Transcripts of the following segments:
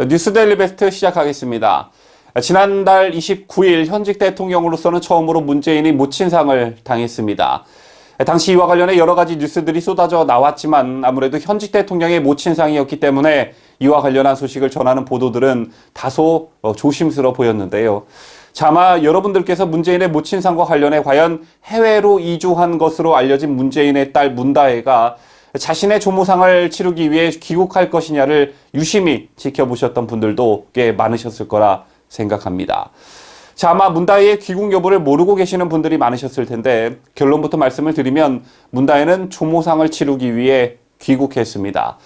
뉴스데일리 베스트 시작하겠습니다. 지난달 29일 현직 대통령으로서는 처음으로 문재인이 모친상을 당했습니다. 당시 이와 관련해 여러 가지 뉴스들이 쏟아져 나왔지만 아무래도 현직 대통령의 모친상이었기 때문에 이와 관련한 소식을 전하는 보도들은 다소 조심스러워 보였는데요. 아마 여러분들께서 문재인의 모친상과 관련해 과연 해외로 이주한 것으로 알려진 문재인의 딸 문다혜가 자신의 조모상을 치르기 위해 귀국할 것이냐를 유심히 지켜보셨던 분들도 꽤 많으셨을 거라 생각합니다. 아마 문다혜의 귀국 여부를 모르고 계시는 분들이 많으셨을 텐데 결론부터 말씀을 드리면 문다혜는 조모상을 치르기 위해 귀국했습니다.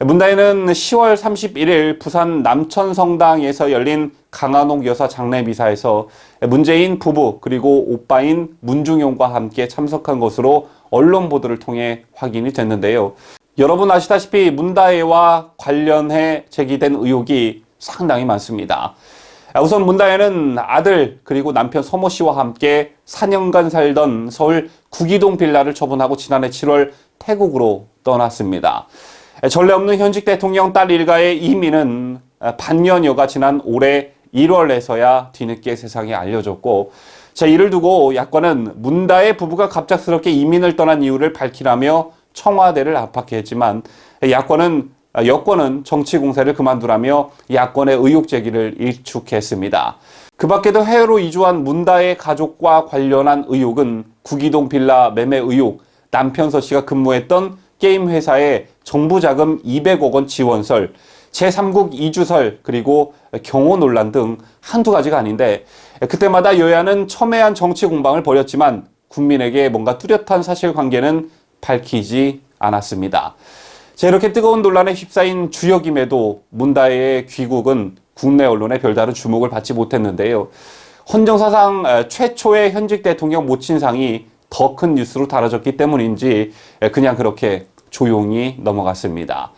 문다혜는 10월 31일 부산 남천성당에서 열린 강한옥 여사 장례미사에서 문재인 부부 그리고 오빠인 문중용과 함께 참석한 것으로 언론 보도를 통해 확인이 됐는데요. 여러분 아시다시피 문다혜와 관련해 제기된 의혹이 상당히 많습니다. 우선 문다혜는 아들 그리고 남편 서모 씨와 함께 4년간 살던 서울 구기동 빌라를 처분하고 지난해 7월 태국으로 떠났습니다. 전례 없는 현직 대통령 딸 일가의 이민은 반년여가 지난 올해 1월에서야 뒤늦게 세상에 알려졌고 이를 두고 야권은 문다혜 부부가 갑작스럽게 이민을 떠난 이유를 밝히라며 청와대를 압박했지만 여권은 정치 공세를 그만두라며 야권의 의혹 제기를 일축했습니다. 그 밖에도 해외로 이주한 문다혜 가족과 관련한 의혹은 구기동 빌라 매매 의혹, 남편 서 씨가 근무했던 게임 회사의 정부 자금 200억 원 지원설, 제3국 이주설, 그리고 경호 논란 등 한두 가지가 아닌데 그때마다 여야는 첨예한 정치 공방을 벌였지만 국민에게 뭔가 뚜렷한 사실관계는 밝히지 않았습니다. 이렇게 뜨거운 논란에 휩싸인 주역임에도 문다혜의 귀국은 국내 언론의 별다른 주목을 받지 못했는데요. 헌정사상 최초의 현직 대통령 모친상이 더 큰 뉴스로 다뤄졌기 때문인지 그냥 그렇게 조용히 넘어갔습니다.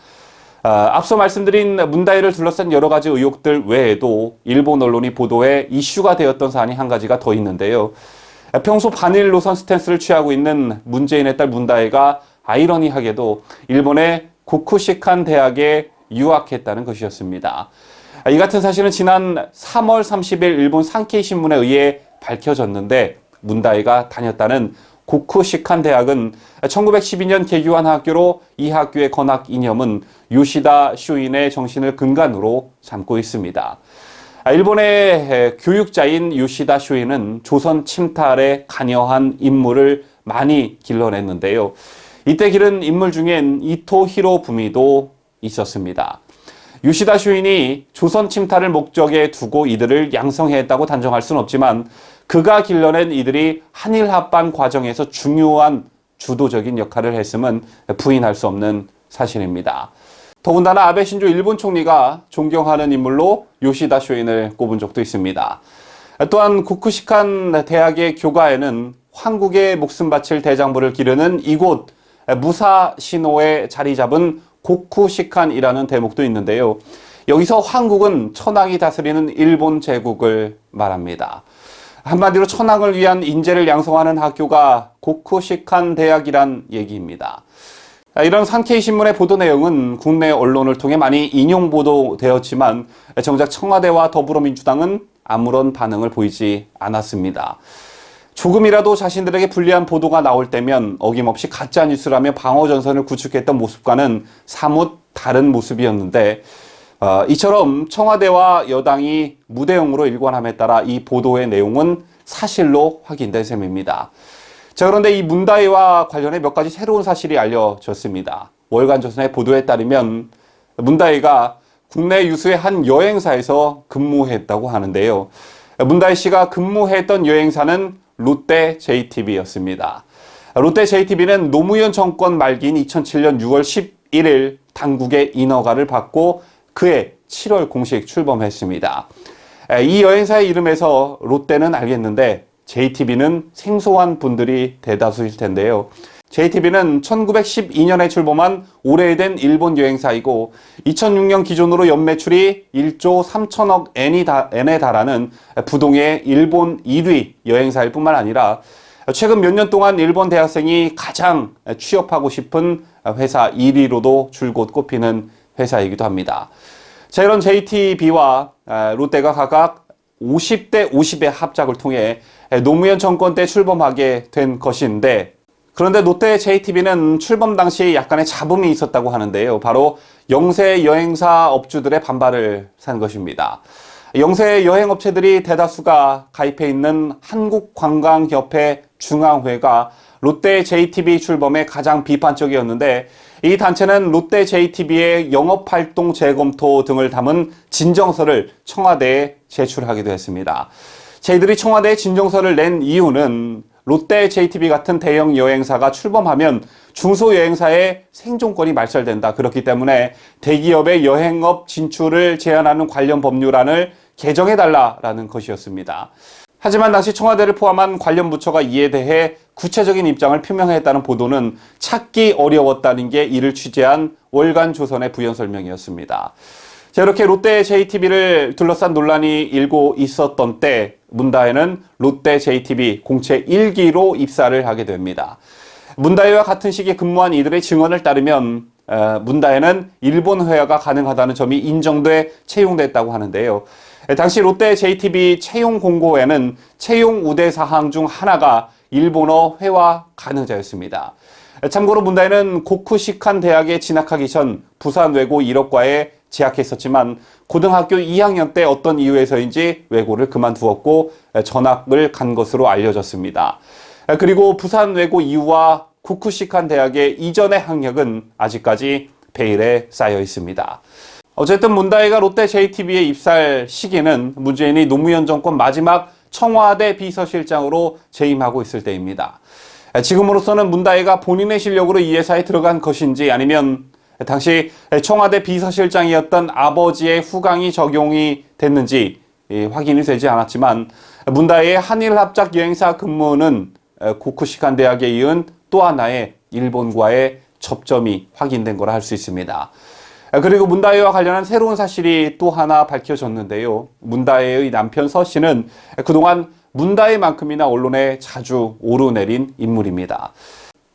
앞서 말씀드린 문다혜를 둘러싼 여러 가지 의혹들 외에도 일본 언론이 보도해 이슈가 되었던 사안이 한 가지가 더 있는데요. 평소 반일 노선 스탠스를 취하고 있는 문재인의 딸 문다혜가 아이러니하게도 일본의 고쿠시칸 대학에 유학했다는 것이었습니다. 이 같은 사실은 지난 3월 30일 일본 산케이 신문에 의해 밝혀졌는데 문다혜가 다녔다는 고쿠시칸 대학은 1912년 개교한 학교로 이 학교의 건학 이념은 요시다 쇼인의 정신을 근간으로 삼고 있습니다. 일본의 교육자인 요시다 쇼인은 조선 침탈에 관여한 인물을 많이 길러냈는데요. 이때 기른 인물 중엔 이토 히로부미도 있었습니다. 요시다 쇼인이 조선 침탈을 목적에 두고 이들을 양성했다고 단정할 수는 없지만 그가 길러낸 이들이 한일 합반 과정에서 중요한 주도적인 역할을 했음은 부인할 수 없는 사실입니다. 더군다나 아베 신조 일본 총리가 존경하는 인물로 요시다 쇼인을 꼽은 적도 있습니다. 또한 고쿠시칸 대학의 교과에는 황국의 목숨 바칠 대장부를 기르는 이곳 무사시노에 자리 잡은 고쿠시칸이라는 대목도 있는데요. 여기서 황국은 천황이 다스리는 일본 제국을 말합니다. 한마디로 천황을 위한 인재를 양성하는 학교가 고쿠시칸 대학이란 얘기입니다. 이런 산케이 신문의 보도 내용은 국내 언론을 통해 많이 인용 보도되었지만 정작 청와대와 더불어민주당은 아무런 반응을 보이지 않았습니다. 조금이라도 자신들에게 불리한 보도가 나올 때면 어김없이 가짜뉴스라며 방어전선을 구축했던 모습과는 사뭇 다른 모습이었는데 이처럼 청와대와 여당이 무대응으로 일관함에 따라 이 보도의 내용은 사실로 확인된 셈입니다. 그런데 이 문다혜와 관련해 몇 가지 새로운 사실이 알려졌습니다. 월간조선의 보도에 따르면 문다혜가 국내 유수의 한 여행사에서 근무했다고 하는데요. 문다혜 씨가 근무했던 여행사는 롯데 JTB였습니다. 롯데 JTB는 노무현 정권 말기인 2007년 6월 11일 당국의 인허가를 받고 그해 7월 공식 출범했습니다. 이 여행사의 이름에서 롯데는 알겠는데 JTB는 생소한 분들이 대다수일 텐데요. JTB는 1912년에 출범한 오래된 일본 여행사이고 2006년 기준으로 연매출이 1조 3천억 엔에 달하는 부동의 일본 1위 여행사일 뿐만 아니라 최근 몇 년 동안 일본 대학생이 가장 취업하고 싶은 회사 1위로도 줄곧 꼽히는 회사이기도 합니다. 자, 이런 JTB와 롯데가 각각 50대 50의 합작을 통해 노무현 정권 때 출범하게 된 것인데, 그런데 롯데 JTB는 출범 당시 약간의 잡음이 있었다고 하는데요. 바로 영세 여행사 업주들의 반발을 산 것입니다. 영세 여행업체들이 대다수가 가입해 있는 한국관광협회 중앙회가 롯데 JTB 출범에 가장 비판적이었는데, 이 단체는 롯데 JTB의 영업활동 재검토 등을 담은 진정서를 청와대에 제출하기도 했습니다. 저희들이 청와대에 진정서를 낸 이유는 롯데 JTB 같은 대형 여행사가 출범하면 중소여행사의 생존권이 말살된다. 그렇기 때문에 대기업의 여행업 진출을 제한하는 관련 법률안을 개정해달라라는 것이었습니다. 하지만 당시 청와대를 포함한 관련 부처가 이에 대해 구체적인 입장을 표명했다는 보도는 찾기 어려웠다는 게 이를 취재한 월간조선의 부연 설명이었습니다. 자, 이렇게 롯데 JTB를 둘러싼 논란이 일고 있었던 때 문다혜는 롯데 JTB 공채 1기로 입사를 하게 됩니다. 문다혜와 같은 시기에 근무한 이들의 증언을 따르면 문다혜는 일본 회화가 가능하다는 점이 인정돼 채용됐다고 하는데요. 당시 롯데 JTB 채용 공고에는 채용 우대 사항 중 하나가 일본어 회화 가능자였습니다. 참고로 문다혜는 고쿠시칸 대학에 진학하기 전 부산외고 1학과에 재학했었지만 고등학교 2학년 때 어떤 이유에서인지 외고를 그만두었고 전학을 간 것으로 알려졌습니다. 그리고 부산외고 이후와 고쿠시칸 대학의 이전의 학력은 아직까지 베일에 쌓여 있습니다. 어쨌든 문다혜가 롯데 JTB에 입사할 시기는 문재인이 노무현 정권 마지막 청와대 비서실장으로 재임하고 있을 때입니다. 지금으로서는 문다혜가 본인의 실력으로 이 회사에 들어간 것인지 아니면 당시 청와대 비서실장이었던 아버지의 후광이 적용이 됐는지 확인이 되지 않았지만 문다혜의 한일합작 여행사 근무는 고쿠시칸 대학에 이은 또 하나의 일본과의 접점이 확인된 거라 할 수 있습니다. 그리고 문다혜와 관련한 새로운 사실이 또 하나 밝혀졌는데요. 문다혜의 남편 서 씨는 그동안 문다혜만큼이나 언론에 자주 오르내린 인물입니다.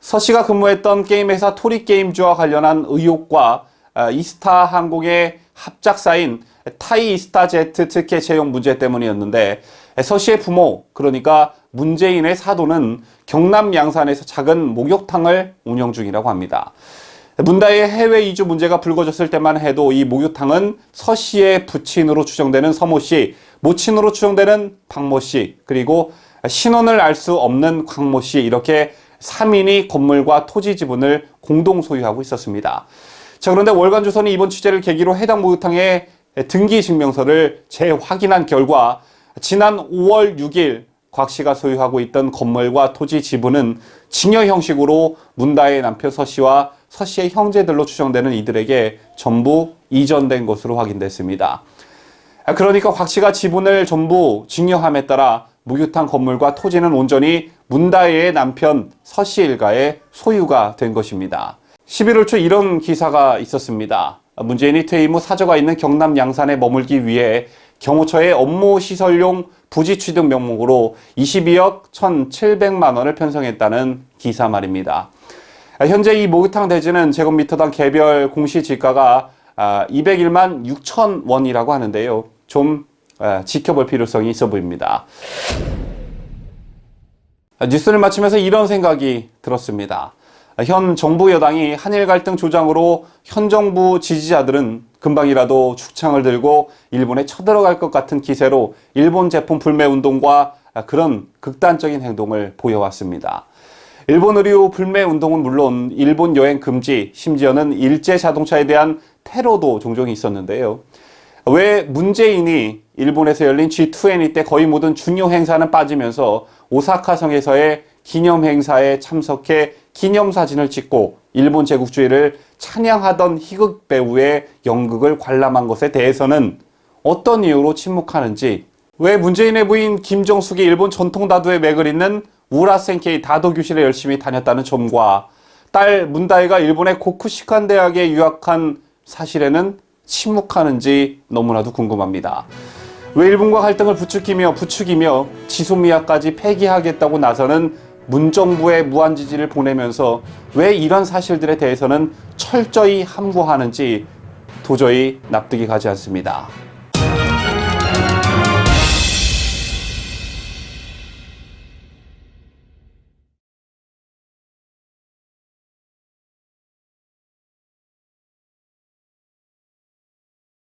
서 씨가 근무했던 게임회사 토리게임즈와 관련한 의혹과 이스타 항공의 합작사인 타이 이스타제트 특혜 채용 문제 때문이었는데, 서 씨의 부모, 그러니까 문재인의 사돈은 경남 양산에서 작은 목욕탕을 운영 중이라고 합니다. 문다혜의 해외 이주 문제가 불거졌을 때만 해도 이 목욕탕은 서 씨의 부친으로 추정되는 서모 씨, 모친으로 추정되는 박모 씨, 그리고 신원을 알 수 없는 광모 씨, 이렇게 3인이 건물과 토지 지분을 공동 소유하고 있었습니다. 자, 그런데 월간조선이 이번 취재를 계기로 해당 목욕탕의 등기 증명서를 재확인한 결과 지난 5월 6일 곽 씨가 소유하고 있던 건물과 토지 지분은 증여 형식으로 문다혜의 남편 서 씨와 서 씨의 형제들로 추정되는 이들에게 전부 이전된 것으로 확인됐습니다. 그러니까 곽 씨가 지분을 전부 증여함에 따라 목욕탕 건물과 토지는 온전히 문다혜의 남편 서 씨 일가의 소유가 된 것입니다. 11월 초 이런 기사가 있었습니다. 문재인이 퇴임 후 사저가 있는 경남 양산에 머물기 위해 경호처에 업무 시설용 부지 취득 명목으로 22억 1,700만 원을 편성했다는 기사 말입니다. 현재 이 목욕탕 대지는 제곱미터당 개별 공시지가가 201만 6천 원이라고 하는데요. 좀 지켜볼 필요성이 있어 보입니다. 뉴스를 마치면서 이런 생각이 들었습니다. 현 정부 여당이 한일 갈등 조장으로 현 정부 지지자들은 금방이라도 축창을 들고 일본에 쳐들어갈 것 같은 기세로 일본 제품 불매 운동과 그런 극단적인 행동을 보여왔습니다. 일본 의류 불매 운동은 물론 일본 여행 금지, 심지어는 일제 자동차에 대한 테러도 종종 있었는데요. 왜 문재인이 일본에서 열린 G20 때 거의 모든 중요 행사는 빠지면서 오사카성에서의 기념 행사에 참석해 기념사진을 찍고 일본 제국주의를 찬양하던 희극 배우의 연극을 관람한 것에 대해서는 어떤 이유로 침묵하는지, 왜 문재인의 부인 김정숙이 일본 전통 다도에 맥을 잇는 우라센케이 다도 교실에 열심히 다녔다는 점과 딸 문다혜가 일본의 고쿠시칸 대학에 유학한 사실에는 침묵하는지 너무나도 궁금합니다. 왜 일본과 갈등을 부추기며 지소미아까지 폐기하겠다고 나서는 문정부의 무한지지를 보내면서 왜 이런 사실들에 대해서는 철저히 함구하는지 도저히 납득이 가지 않습니다.